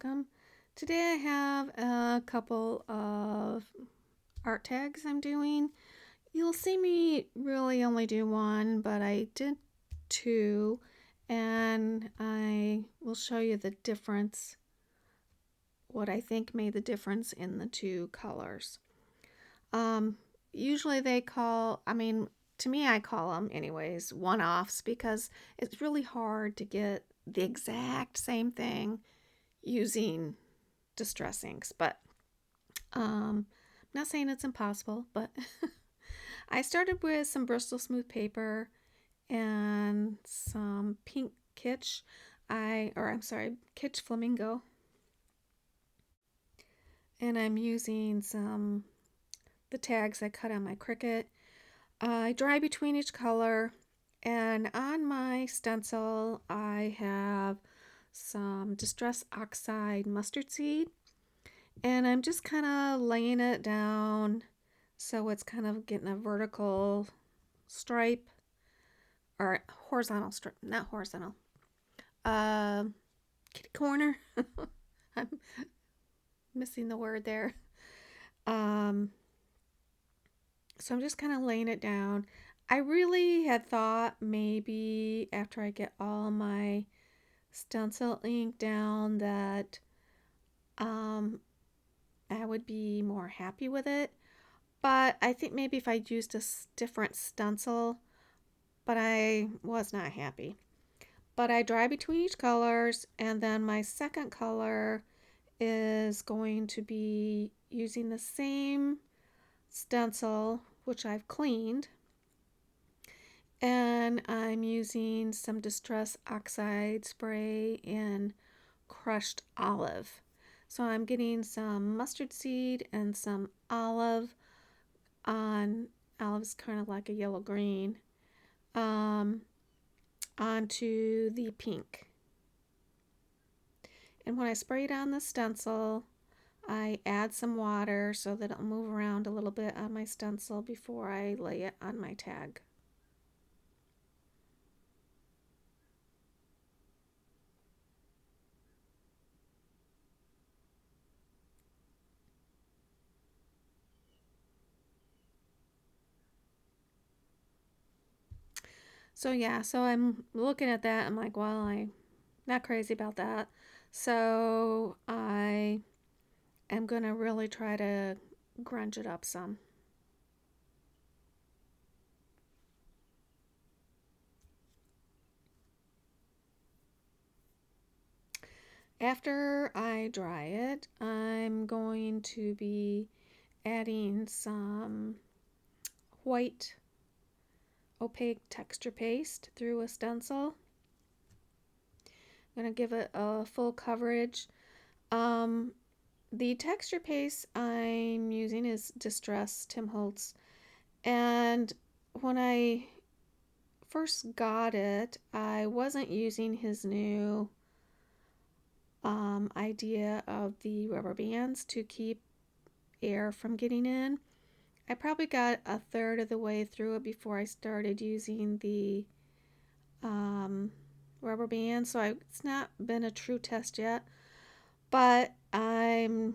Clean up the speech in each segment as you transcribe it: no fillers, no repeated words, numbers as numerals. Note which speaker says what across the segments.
Speaker 1: welcome. Today I have a couple of art tags I'm doing. You'll see me really only do one, but I did two, and I will show you the difference, what I think made the difference in the two colors. Usually to me I call them anyways, one-offs, because it's really hard to get the exact same thing using distress inks, but I'm not saying it's impossible, but I started with some Bristol smooth paper and some pink kitsch. Kitsch flamingo. And I'm using the tags I cut on my Cricut. I dry between each color, and on my stencil I have some Distress Oxide mustard seed, and I'm just kind of laying it down so it's kind of getting a vertical stripe, or horizontal stripe, not horizontal, kitty corner. I'm missing the word there. So I'm just kind of laying it down. I really had thought maybe after I get all my stencil ink down that I would be more happy with it. But I think maybe if I used a different stencil, but I was not happy. But I dry between each colors, and then my second color is going to be using the same stencil, which I've cleaned, and I'm using some Distress Oxide spray in crushed olive. So I'm getting some mustard seed and some olive's kind of like a yellow green, onto the pink. And when I spray it on the stencil, I add some water so that it'll move around a little bit on my stencil before I lay it on my tag. So I'm looking at that. I'm like, well, I'm not crazy about that. So I am going to really try to grunge it up some. After I dry it, I'm going to be adding some white opaque texture paste through a stencil. I'm going to give it a full coverage. The texture paste I'm using is Distress Tim Holtz, and when I first got it, I wasn't using his new idea of the rubber bands to keep air from getting in. I probably got a third of the way through it before I started using the rubber band, so it's not been a true test yet, but I'm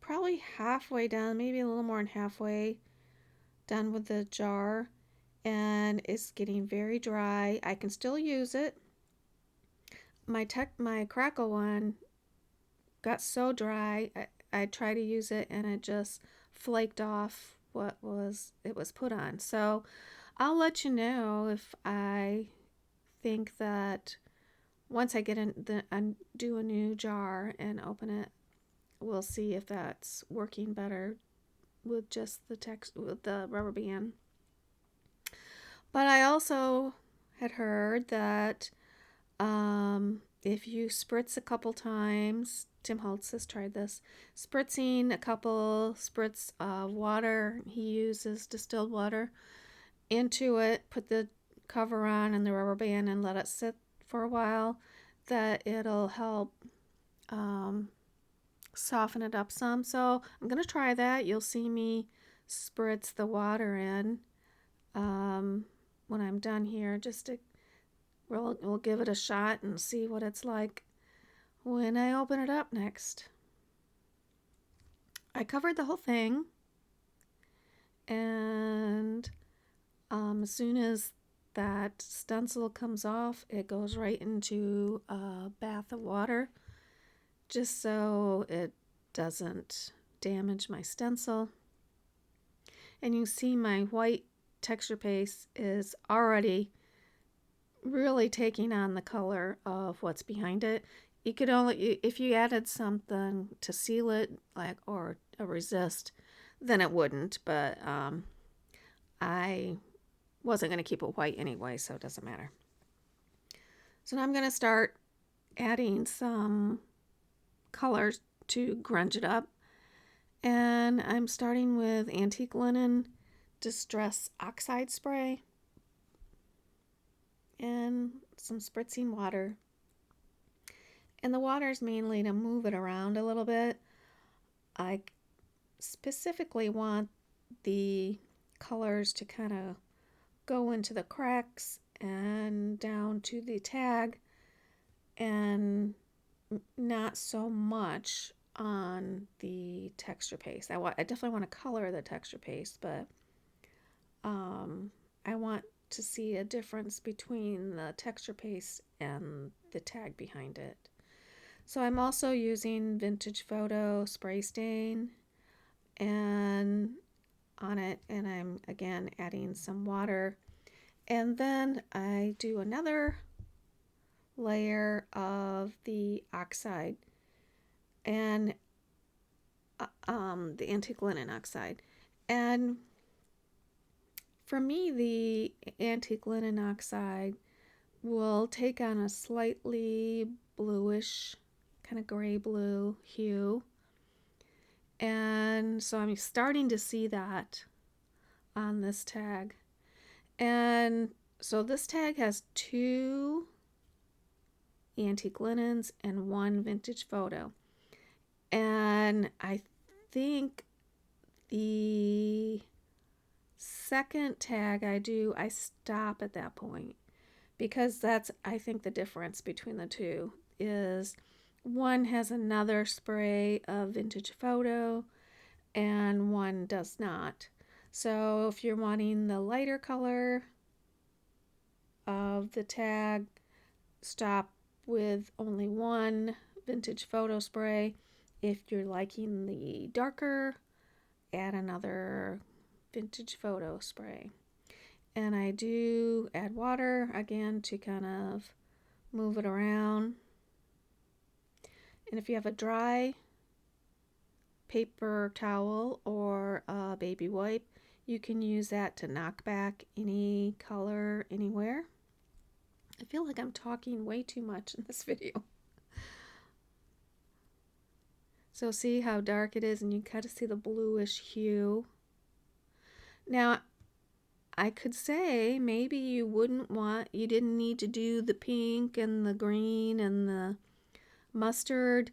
Speaker 1: probably halfway done, maybe a little more than halfway done with the jar, and it's getting very dry. I can still use it. My crackle one got so dry, I tried to use it and it just flaked off what it was put on. So I'll let you know if I think that once I do a new jar and open it, we'll see if that's working better with just with the rubber band. But I also had heard that if you spritz a couple times, Tim Holtz has tried this, spritzing a couple spritz of water, he uses distilled water, into it, put the cover on and the rubber band and let it sit for a while, that it'll help soften it up some. So I'm going to try that. You'll see me spritz the water in when I'm done here, just to we'll give it a shot and see what it's like when I open it up next. I covered the whole thing, and as soon as that stencil comes off, it goes right into a bath of water, just so it doesn't damage my stencil. And you see my white texture paste is already really taking on the color of what's behind it. You could only, if you added something to seal it, like, or a resist, then it wouldn't, but I wasn't going to keep it white anyway, so it doesn't matter. So now I'm going to start adding some colors to grunge it up. And I'm starting with Antique Linen Distress Oxide Spray and some spritzing water. And the water is mainly to move it around a little bit. I specifically want the colors to kind of go into the cracks and down to the tag, and not so much on the texture paste. I definitely want to color the texture paste, but I want to see a difference between the texture paste and the tag behind it. So I'm also using Vintage Photo Spray Stain and on it, and I'm again adding some water, and then I do another layer of the Oxide and the Antique Linen Oxide. And for me, the Antique Linen Oxide will take on a slightly bluish, kind of gray blue hue. And so I'm starting to see that on this tag. And so this tag has 2 antique linens and 1 vintage photo. And I think the second tag I stop at that point, because that's, I think, the difference between the two is one has another spray of vintage photo and one does not. So if you're wanting the lighter color of the tag, stop with only 1 vintage photo spray. If you're liking the darker, add another vintage photo spray. And I do add water again to kind of move it around. And if you have a dry paper towel or a baby wipe, you can use that to knock back any color anywhere. I feel like I'm talking way too much in this video. So see how dark it is, and you kind of see the bluish hue. Now, I could say maybe you didn't need to do the pink and the green and the mustard,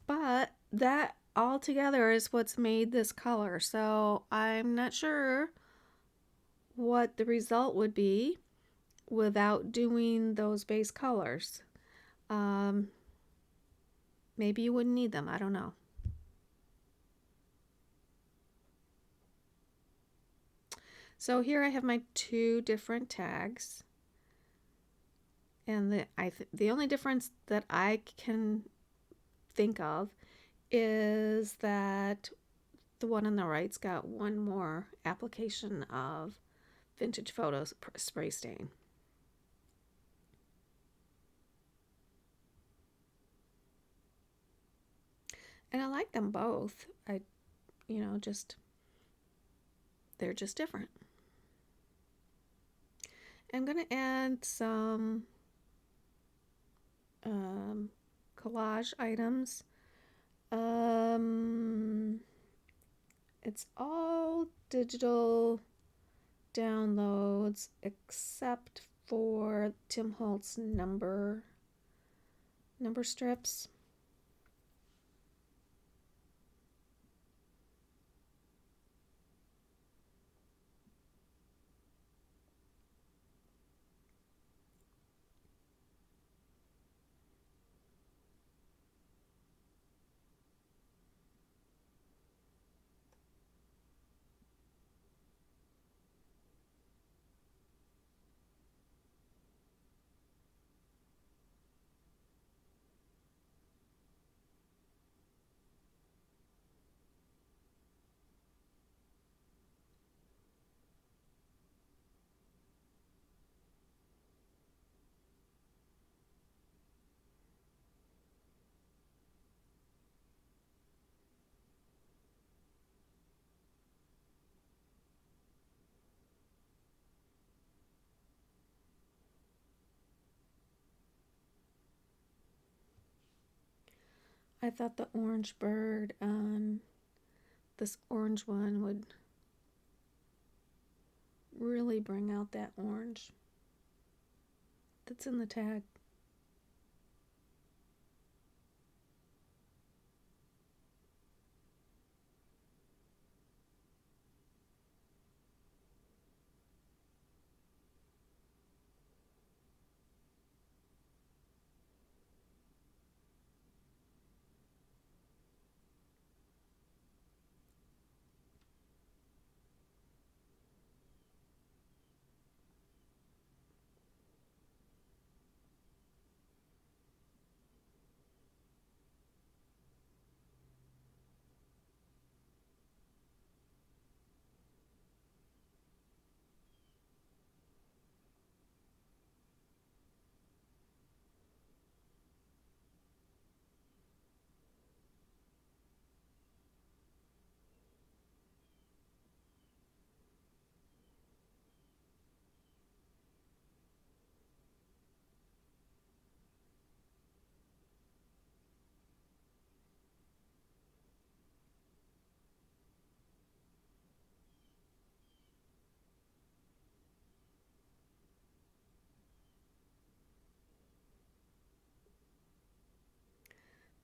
Speaker 1: but that all together is what's made this color. So I'm not sure what the result would be without doing those base colors. Maybe you wouldn't need them. I don't know. So here I have my 2 different tags. And the only difference that I can think of is that the one on the right's got 1 more application of Vintage Photos spray stain. And I like them both. They're just different. I'm going to add some collage items. It's all digital downloads except for Tim Holtz number strips. I thought the orange bird on this orange one would really bring out that orange that's in the tag.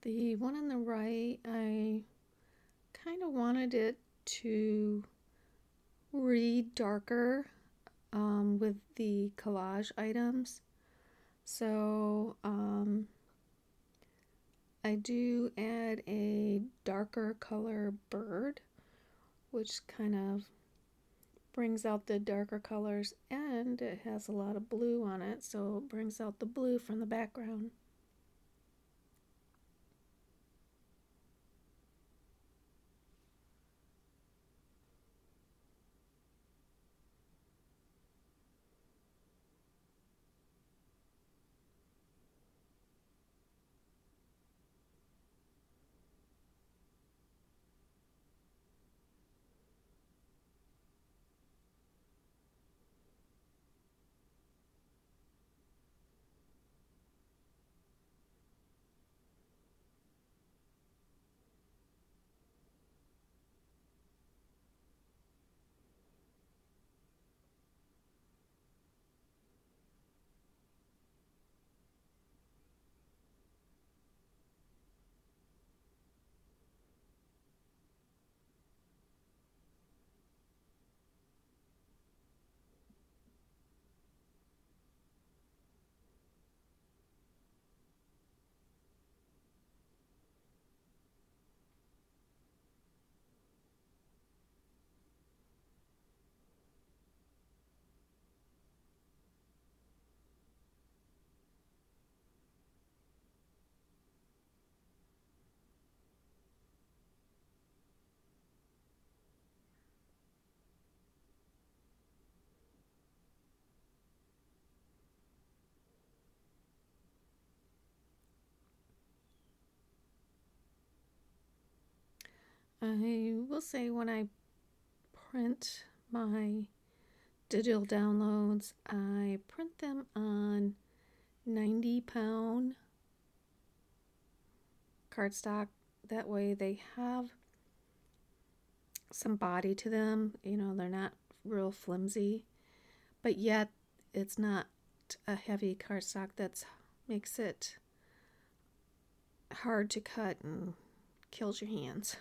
Speaker 1: The one on the right, I kind of wanted it to read darker with the collage items. So I do add a darker color bird, which kind of brings out the darker colors, and it has a lot of blue on it, so it brings out the blue from the background. I will say when I print my digital downloads, I print them on 90-pound cardstock. That way they have some body to them. You know, they're not real flimsy, but yet it's not a heavy cardstock that makes it hard to cut and kills your hands.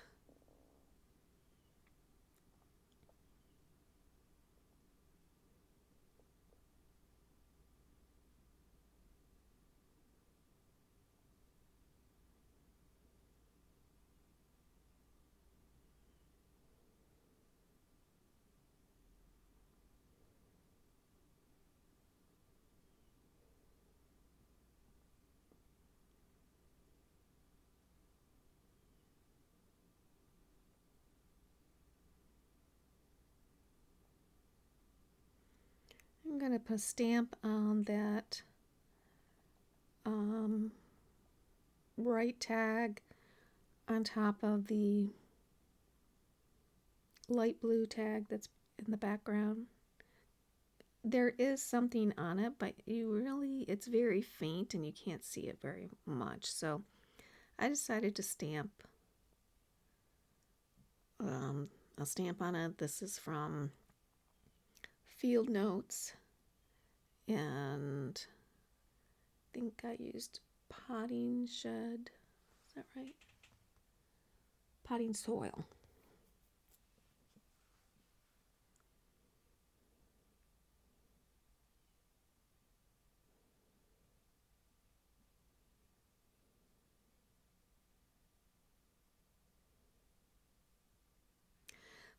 Speaker 1: I'm going to put a stamp on that right tag on top of the light blue tag that's in the background. There is something on it, but it's very faint and you can't see it very much. So I decided to stamp a stamp on it. This is from Field Notes, and I think I used Potting Shed. Is that right? Potting Soil.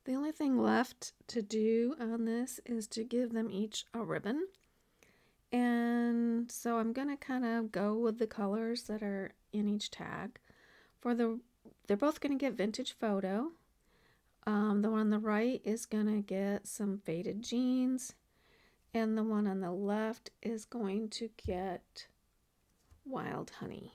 Speaker 1: The only thing left to do on this is to give them each a ribbon. And so I'm going to kind of go with the colors that are in each tag. They're both going to get Vintage Photo. The one on the right is going to get some Faded Jeans. And the one on the left is going to get Wild Honey.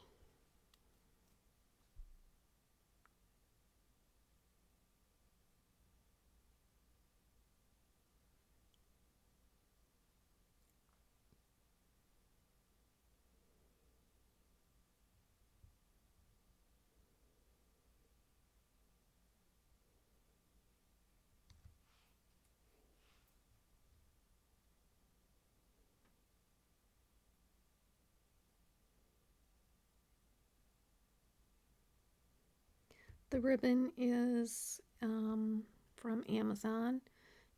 Speaker 1: The ribbon is from Amazon.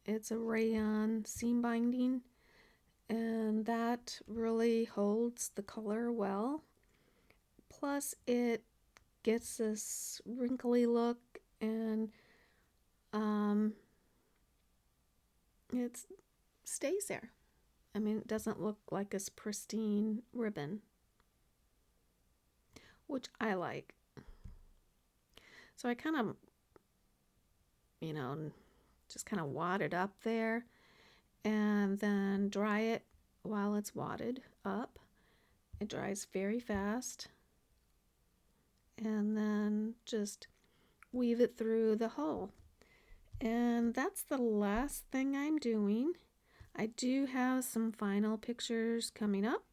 Speaker 1: It's a rayon seam binding, and that really holds the color well. Plus, it gets this wrinkly look, and it stays there. I mean, it doesn't look like this pristine ribbon, which I like. So I kind of, just kind of wad it up there and then dry it while it's wadded up. It dries very fast. And then just weave it through the hole. And that's the last thing I'm doing. I do have some final pictures coming up.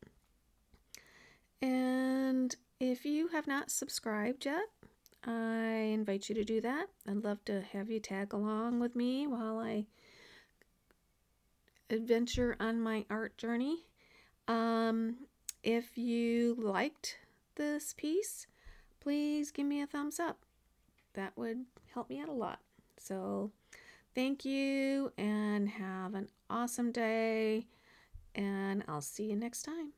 Speaker 1: And if you have not subscribed yet, I invite you to do that. I'd love to have you tag along with me while I adventure on my art journey. If you liked this piece, please give me a thumbs up. That would help me out a lot. So thank you and have an awesome day, and I'll see you next time.